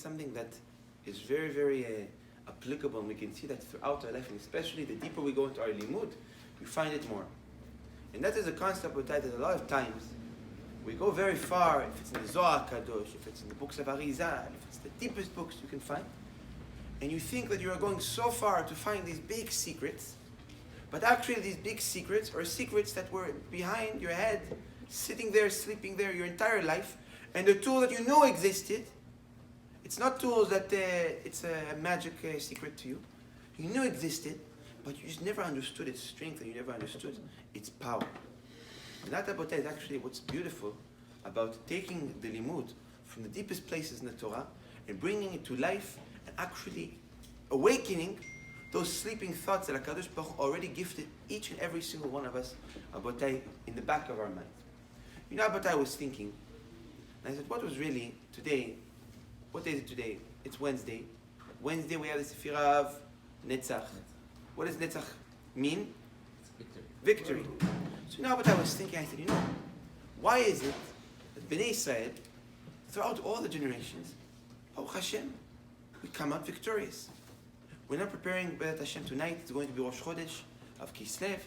it's something that is very, very applicable, and we can see that throughout our life, and especially the deeper we go into our limud, we find it more. And that is a concept that a lot of times we go very far, if it's in the Zohar Kadosh, if it's in the books of Arizal, if it's the deepest books you can find, and you think that you are going so far to find these big secrets, but actually these big secrets are secrets that were behind your head, sitting there, sleeping there your entire life, and the tool that you know existed, it's not tools that it's a magic secret to you. You knew existed, but you just never understood its strength, and you never understood its power. And that is actually what's beautiful about taking the limud from the deepest places in the Torah and bringing it to life and actually awakening those sleeping thoughts that HaKadosh Baruch Hu already gifted each and every single one of us, Abotai, in the back of our mind. You know, Abotai, was thinking, and I said, what was really today? What day is it today? It's Wednesday. Wednesday we have the Sephirah of Netzach. What does Netzach mean? Victory. So now what I was thinking, I said, you know, why is it that Bnei Israel, throughout all the generations, Baruch Hashem, we come out victorious? We're not preparing B'ezrat Hashem tonight. It's going to be Rosh Chodesh of Kislev.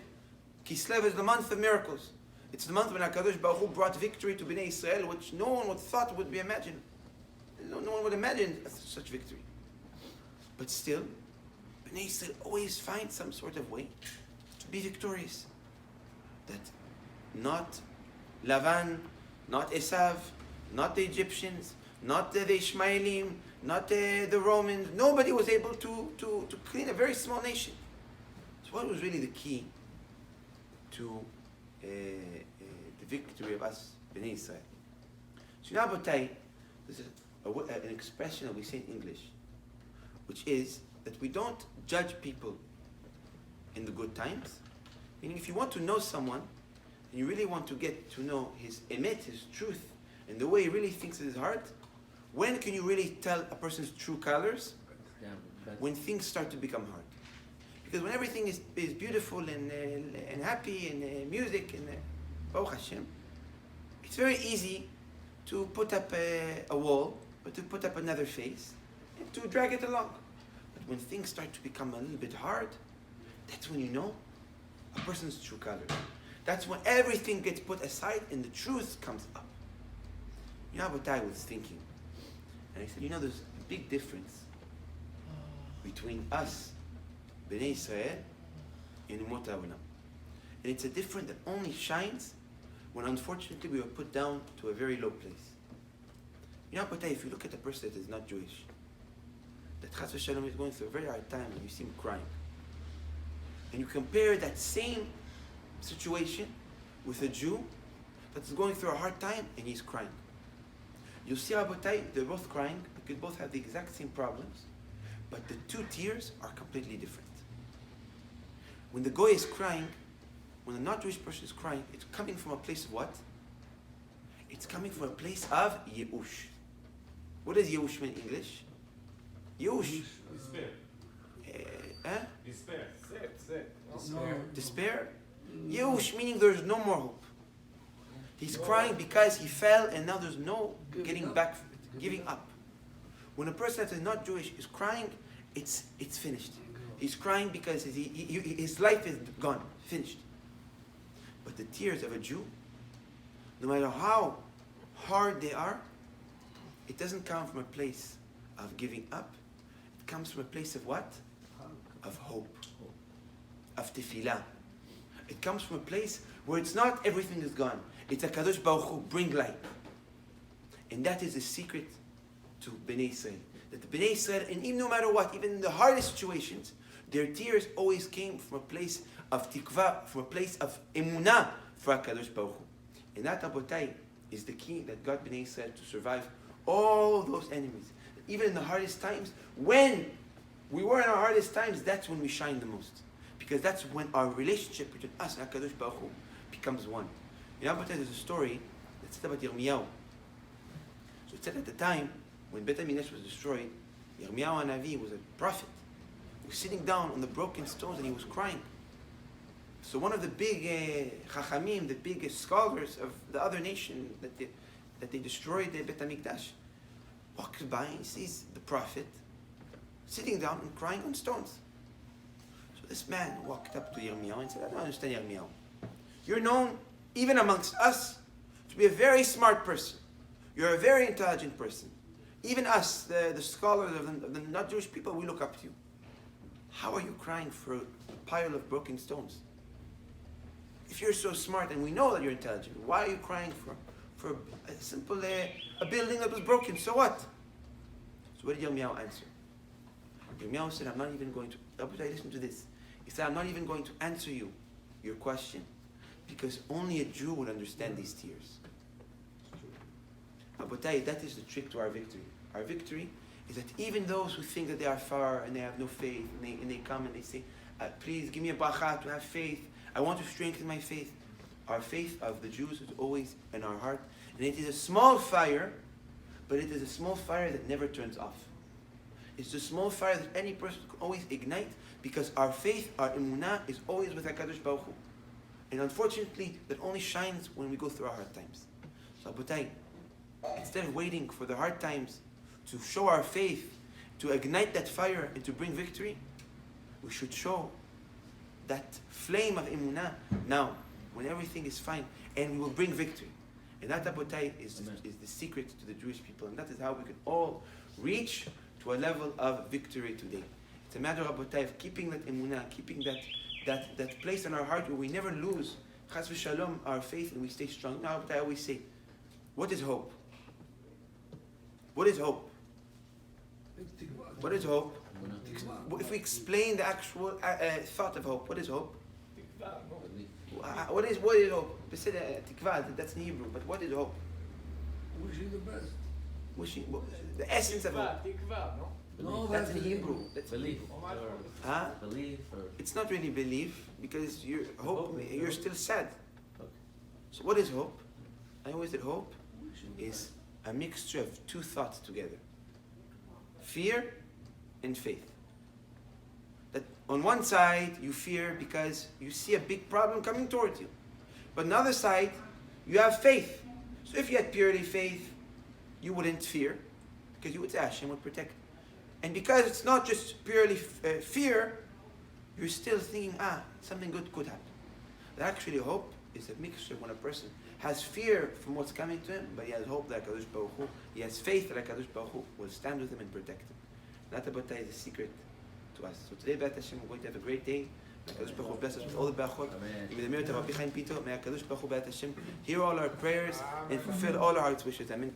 Kislev is the month of miracles. It's the month when HaKadosh Baruch Hu brought victory to Bnei Israel, which no one would thought would be imagined. No one would imagine such victory. But still, Bnei Israel always find some sort of way to be victorious. That not Lavan, not Esav, not the Egyptians, not the Ishmaelim, not the Romans, nobody was able to clean a very small nation. So what was really the key to the victory of us, Bnei Israel? So now, Botai, there's an expression that we say in English, which is that we don't judge people in the good times. Meaning, if you want to know someone, and you really want to get to know his emet, his truth, and the way he really thinks in his heart, when can you really tell a person's true colors? When things start to become hard. Because when everything is beautiful and happy and music and Baruch Hashem, it's very easy to put up a wall, or to put up another face, and to drag it along. But when things start to become a little bit hard, that's when you know a person's true colors. That's when everything gets put aside and the truth comes up. You know what I was thinking? And I said, you know, there's a big difference between us, Bnei Israel, and Umot HaOlam. And it's a difference that only shines when, unfortunately, we were put down to a very low place. You know, but if you look at a person that is not Jewish, that Chas v'Shalom is going through a very hard time, and you see him crying, and you compare that same situation with a Jew that's going through a hard time and he's crying, you'll see, Rabotai, they're both crying, they could both have the exact same problems, but the two tears are completely different. When the Goy is crying, when a not-Jewish person is crying, it's coming from a place of what? It's coming from a place of Yeush. What does Yeush mean in English? Yeush. Despair. Despair. Despair. Despair? Yeush, meaning there's no more hope. He's crying because he fell and now there's no getting back from it, giving up. When a person that is not Jewish is crying, it's finished. He's crying because his life is gone, finished. But the tears of a Jew, no matter how hard they are, it doesn't come from a place of giving up. It comes from a place of what? Of hope. Of tefillah. It comes from a place where it's not everything is gone. It's a Kadosh Baruch Hu, bring light. And that is the secret to Bnei Israel. That the Bnei Israel, and even no matter what, even in the hardest situations, their tears always came from a place of tikva, from a place of emunah for HaKadosh Baruch Hu. And that, Abotai, is the key that got Bnei Israel to survive all those enemies. Even in the hardest times, when we were in our hardest times, that's when we shine the most. Because that's when our relationship between us and HaKadosh Baruch Hu becomes one. You know, there's a story that said about Yirmiyahu. So it said at the time, when Bet HaMikdash was destroyed, Yirmiyahu Hanavi was a prophet. He was sitting down on the broken stones and he was crying. So one of the big Chachamim, the big scholars of the other nation that they destroyed the Bet HaMikdash, walks by and he sees the prophet sitting down and crying on stones. So this man walked up to Yirmiyahu and said, I don't understand Yirmiyahu. You're known, even amongst us, to be a very smart person. You're a very intelligent person. Even us, the scholars of the not Jewish people, we look up to you. How are you crying for a pile of broken stones? If you're so smart and we know that you're intelligent, why are you crying for a simple a building that was broken? So what? So what did Yirmiyahu answer? Yirmiyahu said, I'm not even going to, Rabbi, listen to this. He said, I'm not even going to answer your question, because only a Jew would understand these tears. Rabotai, that is the trick to our victory. Our victory is that even those who think that they are far and they have no faith, and they come and they say, please give me a bracha to have faith. I want to strengthen my faith. Our faith of the Jews is always in our heart. And it is a small fire, but it is a small fire that never turns off. It's a small fire that any person can always ignite, because our faith, our emunah, is always with HaKadosh Baruch Hu. And unfortunately, that only shines when we go through our hard times. So Abutai, instead of waiting for the hard times to show our faith, to ignite that fire and to bring victory, we should show that flame of emunah now, when everything is fine, and we will bring victory. And that, Abutai, is the secret to the Jewish people. And that is how we can all reach to a level of victory today. It's a matter, Abutai, of keeping that emunah, keeping that place in our heart where we never lose, chas v'shalom, our faith, and we stay strong. Now, Abutai, I always say, what is hope? What is hope? What is hope? If we explain the actual thought of hope, what is hope? What is hope? Tikva, that's in Hebrew, but what is hope? Wishing the best. Wishing, the essence of hope. No, That's in Hebrew. That's Belief. Huh? Belief or... It's not really belief, because you're still sad. Okay. So what is hope? I always said hope is a mixture of two thoughts together. Fear and faith. That on one side you fear because you see a big problem coming towards you. But on the other side, you have faith. So if you had purely faith, you wouldn't fear, because you would say Hashem would protect. And because it's not just purely fear, you're still thinking, something good could happen. That actually hope is a mixture when a person has fear from what's coming to him, but he has hope that HaKadosh Baruch Hu, he has faith that HaKadosh Baruch Hu will stand with him and protect him. That Abatai is the secret to us. So today, B'at Hashem, we're going to have a great day. May HaKadosh Baruch Hu bless us with all the brachot. May the merit of Rabbi Pinto, may HaKadosh Baruch Hu, B'at Hashem, hear all our prayers and fulfill all our heart's wishes. Amen.